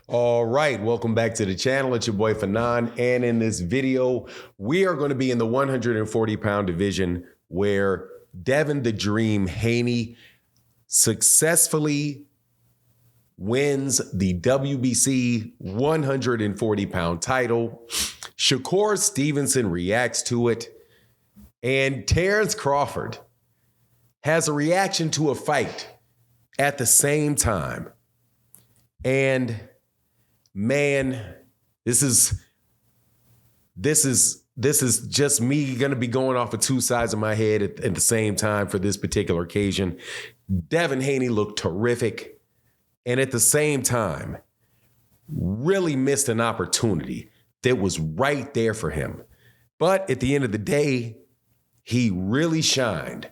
All right, welcome back to the channel. It's your boy Fanon, and in this video, we are going to be in the 140-pound division where Devin the Dream Haney successfully wins the WBC 140-pound title. Shakur Stevenson reacts to it, and Terrence Crawford has a reaction to a fight at the same time. And man, this is just me gonna be going off of two sides of my head at the same time for this particular occasion. Devin Haney looked terrific, and at the same time, really missed an opportunity that was right there for him. But at the end of the day, he really shined,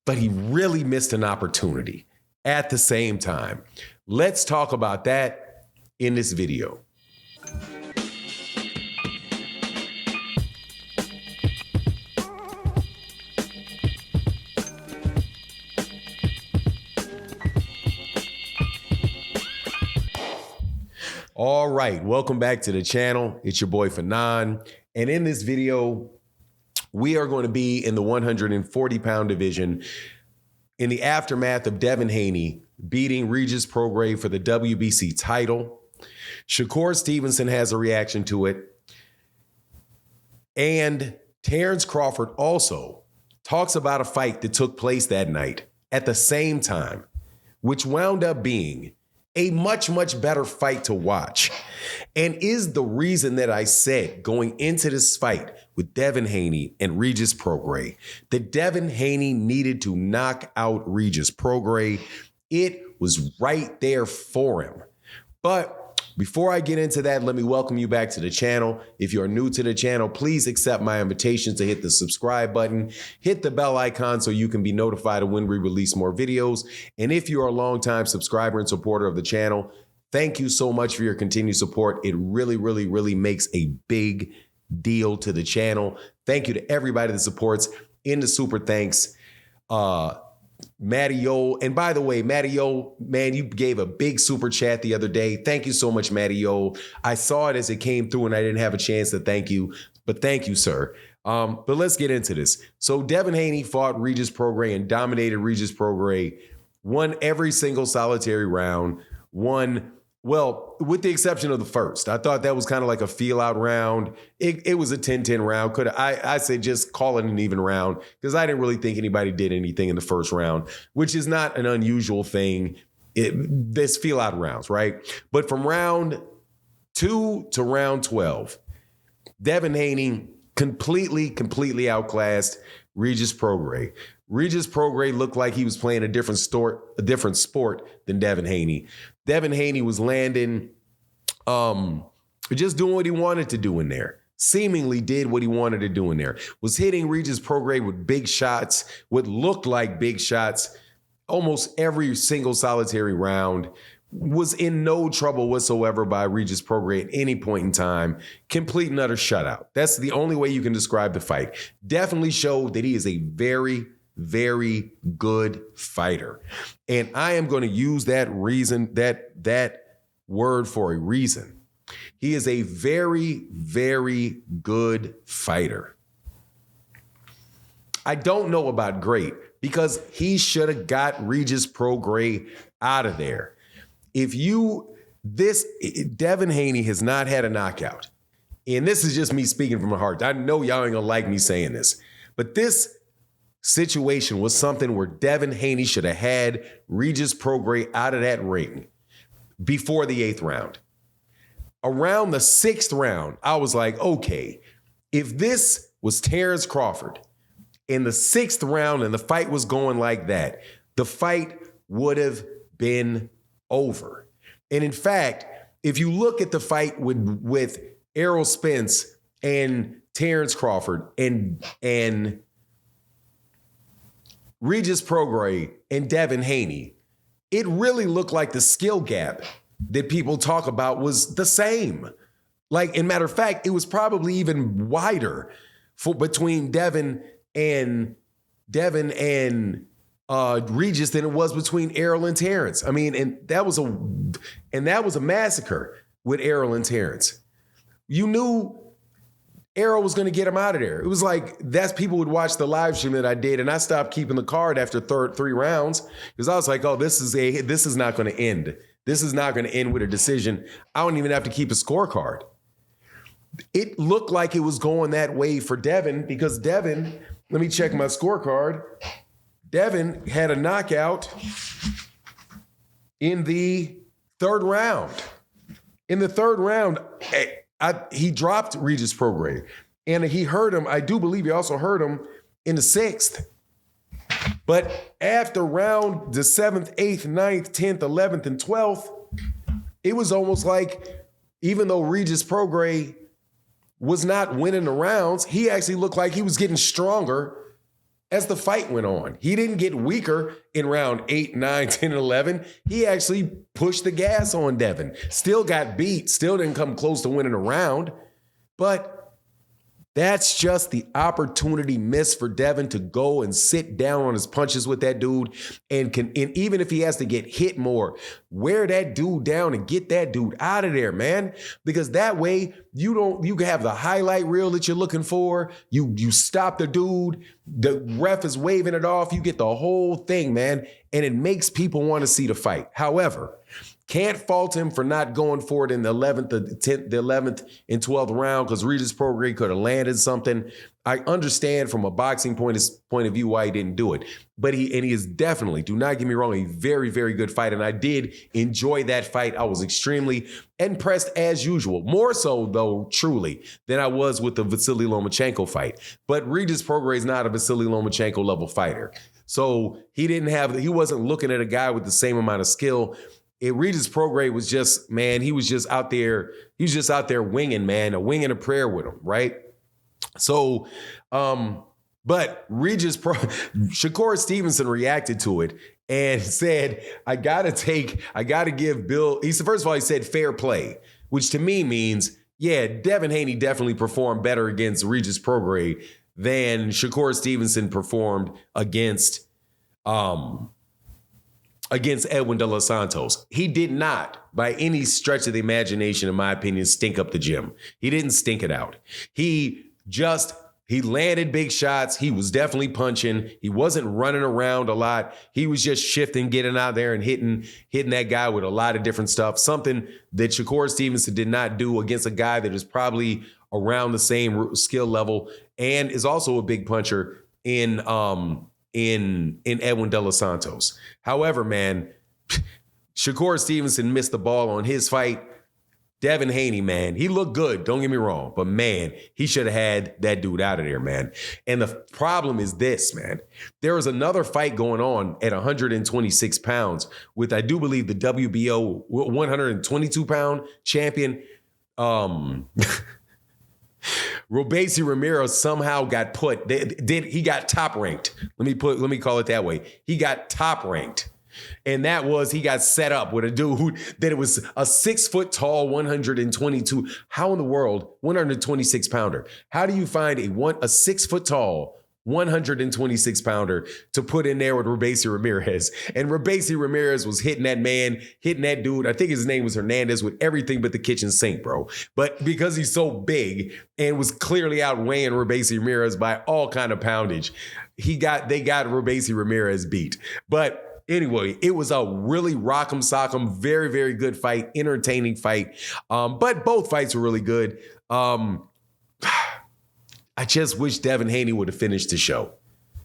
but he really missed an opportunity at the same time. Let's talk about that in this video. All right, welcome back to the channel. It's your boy Fanon, and in this video, we are going to be in the 140-pound division in the aftermath of Devin Haney beating Regis Prograis for the WBC title. Shakur Stevenson has a reaction to it. And Terrence Crawford also talks about a fight that took place that night at the same time, which wound up being a much, much better fight to watch, and is the reason that I said going into this fight with Devin Haney and Regis Prograis that Devin Haney needed to knock out Regis Prograis. It was right there for him. But before I get into that, let me welcome you back to the channel. If you're new to the channel, please accept my invitation to hit the subscribe button, hit the bell icon so you can be notified of when we release more videos. And if you're a longtime subscriber and supporter of the channel, thank you so much for your continued support. It really, really, really makes a big deal to the channel. Thank you to everybody that supports. In the super thanks, Matty O. And by the way, Matty O, man, you gave a big super chat the other day. Thank you so much, Matty O. I saw it as it came through and I didn't have a chance to thank you, but thank you, sir. But let's get into this. So Devin Haney fought Regis Prograis and dominated Regis Prograis, won every single solitary round, well, with the exception of the first. I thought that was kind of like a feel-out round. It was a 10-10 round. I say just call it an even round because I didn't really think anybody did anything in the first round, which is not an unusual thing. This feel-out rounds, right? But from round 2 to round 12, Devin Haney completely outclassed Regis Prograis. Regis Prograis looked like he was playing a different sport than Devin Haney. Devin Haney was landing, just doing what he wanted to do in there. Seemingly did what he wanted to do in there. Was hitting Regis Prograis with big shots, what looked like big shots, almost every single solitary round. Was in no trouble whatsoever by Regis Prograis at any point in time. Complete and utter shutout. That's the only way you can describe the fight. Definitely showed that he is a very, very good fighter. And I am going to use that word for a reason. He is a very, very good fighter. I don't know about great because he should have got Regis Prograis out of there. Devin Haney has not had a knockout. And this is just me speaking from my heart. I know y'all ain't gonna like me saying this, but this situation was something where Devin Haney should have had Regis Prograis out of that ring before the 8th round. Around the 6th round, I was like, okay, if this was Terrence Crawford in the 6th round and the fight was going like that, the fight would have been over. And in fact, if you look at the fight with Errol Spence and Terrence Crawford and Regis Prograis and Devin Haney, it really looked like the skill gap that people talk about was the same. Like, in matter of fact, it was probably even wider between Devin and Regis than it was between Errol and Terrence. I mean, and that was a massacre with Errol and Terrence. You knew Errol was going to get him out of there. It was like people would watch the live stream that I did, and I stopped keeping the card after three rounds because I was like, oh, this is not going to end. This is not going to end with a decision. I don't even have to keep a scorecard. It looked like it was going that way for Devin because Devin, let me check my scorecard. Devin had a knockout in the third round. In the third round, he dropped Regis Prograis, and he hurt him. I do believe he also hurt him in the sixth. But after round the 7th, 8th, 9th, 10th, 11th, and 12th, it was almost like even though Regis Prograis was not winning the rounds, he actually looked like he was getting stronger as the fight went on. He didn't get weaker in round 8, 9, 10, and 11. He actually pushed the gas on Devin. Still got beat, still didn't come close to winning a round. But that's just the opportunity missed for Devin to go and sit down on his punches with that dude and even if he has to get hit more, wear that dude down and get that dude out of there, man. Because that way you can have the highlight reel that you're looking for. You stop the dude, the ref is waving it off, you get the whole thing, man. And it makes people want to see the fight. However, can't fault him for not going for it in the 11th, the 10th, the 11th, and 12th round because Regis Prograis could have landed something. I understand from a boxing point of view why he didn't do it. But he is definitely, do not get me wrong, a very, very good fight. And I did enjoy that fight. I was extremely impressed as usual. More so, though, truly, than I was with the Vasily Lomachenko fight. But Regis Prograis is not a Vasily Lomachenko level fighter. So he wasn't looking at a guy with the same amount of skill. Regis Prograis was just, man, he was just out there winging, man, a wing and a prayer with him, right? So, but Shakur Stevenson reacted to it and said, I gotta give Bill, first of all, he said fair play, which to me means, yeah, Devin Haney definitely performed better against Regis Prograis than Shakur Stevenson performed against Edwin De Los Santos. He did not, by any stretch of the imagination, in my opinion, stink up the gym. He didn't stink it out. He landed big shots. He was definitely punching. He wasn't running around a lot. He was just shifting, getting out there and hitting that guy with a lot of different stuff. Something that Shakur Stevenson did not do against a guy that is probably around the same skill level and is also a big puncher in Edwin De Los Santos. However, man, Shakur Stevenson missed the ball on his fight. Devin Haney, man, he looked good, don't get me wrong, but man, he should have had that dude out of there, man. And the problem is this, man. There was another fight going on at 126 pounds with, I do believe, the WBO 122-pound champion, Robeisy Ramirez somehow got he got top ranked. Let me call it that way. He got top ranked. And that was, he got set up with a dude that it was a 6 foot tall, 122. How in the world, 126 pounder? How do you find a 6 foot tall, 126 pounder to put in there with Robeisy Ramirez? And Robeisy Ramirez was hitting that dude. I think his name was Hernandez, with everything but the kitchen sink, bro. But because he's so big and was clearly outweighing Robeisy Ramirez by all kind of poundage, they got Robeisy Ramirez beat. But anyway, it was a really rock'em sock'em, very, very good fight, entertaining fight. But both fights were really good. I just wish Devin Haney would have finished the show.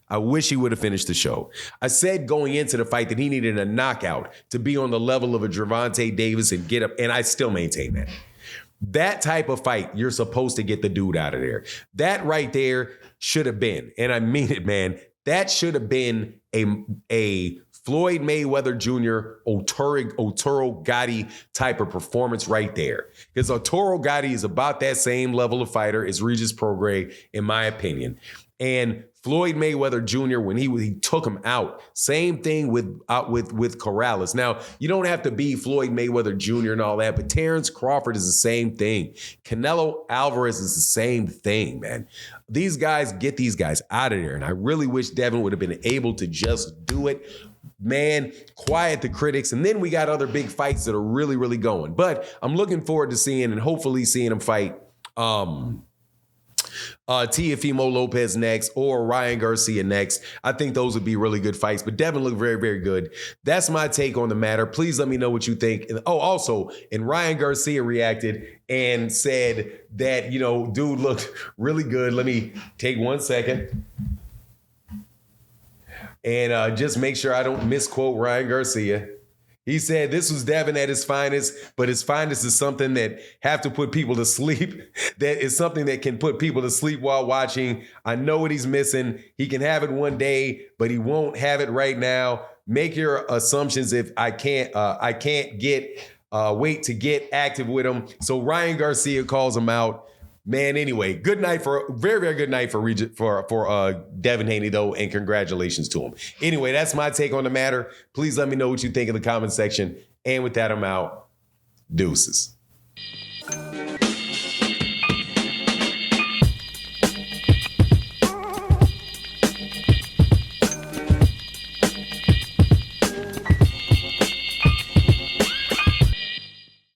I wish he would have finished the show. I said going into the fight that he needed a knockout to be on the level of a Gervonta Davis and get up, and I still maintain that. That type of fight, you're supposed to get the dude out of there. That right there should have been, and I mean it, man, that should have been a Floyd Mayweather Jr., Arturo Gatti type of performance right there. Because Arturo Gatti is about that same level of fighter as Regis Prograis, in my opinion. And Floyd Mayweather Jr. when he took him out. Same thing with Corrales. Now, you don't have to be Floyd Mayweather Jr. and all that, but Terrence Crawford is the same thing. Canelo Alvarez is the same thing, man. These guys, get these guys out of there. And I really wish Devin would have been able to just do it. Man, quiet the critics. And then we got other big fights that are really, really going. But I'm looking forward to seeing and hopefully seeing him fight Teofimo Lopez next or Ryan Garcia next. I think those would be really good fights. But Devin looked very, very good. That's my take on the matter. Please let me know what you think. Oh, also, and Ryan Garcia reacted and said that, dude looked really good. Let me take 1 second. And just make sure I don't misquote Ryan Garcia. He said this was Devin at his finest, but his finest is something that have to put people to sleep. That is something that can put people to sleep while watching. I know what he's missing. He can have it one day, but he won't have it right now. Make your assumptions if I can't wait to get active with him. So Ryan Garcia calls him out. Man, anyway, good night very, very good night for Devin Haney, though, and congratulations to him. Anyway, that's my take on the matter. Please let me know what you think in the comment section. And with that, I'm out. Deuces.